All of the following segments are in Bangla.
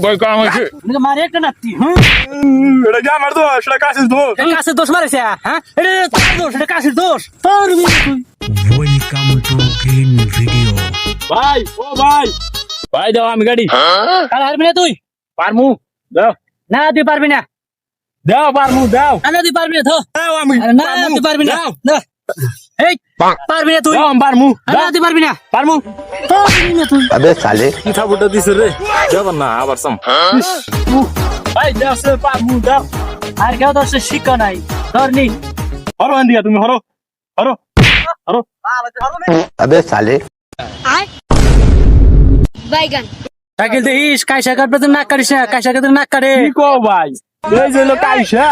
ভয় কাম হয়েছে মারে একটা নাতি এটা কি আমার দোষ সেটা কাশিস দোষ কাছের দোষ মারেছে হ্যাঁ এটা তোর দোষ এটা কাছের দোষ তোর ওয়েলকাম টু গ্রিন ভিডিও। ভাই ও ভাই ভাই দাও আমি গাড়ি কাল হারবি না তুই পারমু দাও না তুই পারবি না দাও পারমু দাও না তুই পারবি না তো দাও আমি আরে না তুই পারবি না না এই পারবি না তুই দাও আমি পারমু না তুই পারবি না পারমু পারবি না তুই अबे साले কি থাবুটা দিছ রে যাবা না আবার সাম ভাই দাও সে পারমু দাও আর কেউ তোর শিক্ষা নাই ধর নি হরো আন্দিয়া তুমি হরো হরো হরো अबे साले बैगन সাইকেল দেখিস কাইসা কাটবে তো নাক কাটিস না কাইসা কাটবে নাক কাটে কি কো ভাই এই যে লোক আইসা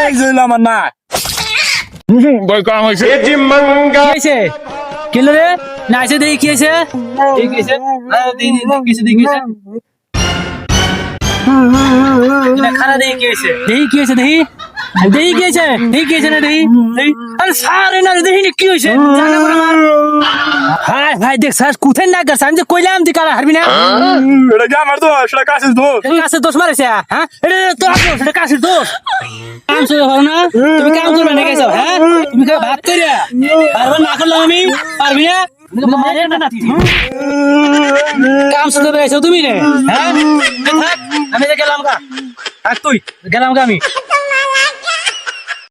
এই যে আমার না ভয় কাম হয়েছে কি হয়েছে কিলো রে না এসে দেখি কি হয়েছে ঠিক আছে কিছু দেখিয়েছে খানা দেখি কি হয়েছে দেখি কি হয়েছে দেখি দেখি কি হয়েছে দেখি কি হয়েছে না দেখি দেখি আরে সারে না দেখি কি হয়েছে জানা বলে আমার হাই ভাই দেখ স্যার কোথায় না গেছে আমি যে কইলাম তুই কারা হারবি না এটা কি আমার দোষ সেটা কাশিস দোষ কাছের দোষ মারেছে হ্যাঁ এটা তোর দোষ এটা কাছের দোষ কাম শুরু হলো না তুমি কাম করবে না গেছো হ্যাঁ তুমি ভাত করিয়া পারবে না করলাম আমি পারবি না মারে না নাতি কাম শুরু হয়েছে তুমি রে হ্যাঁ থাক আমি যে গেলাম গা থাক তুই গেলাম গা আমি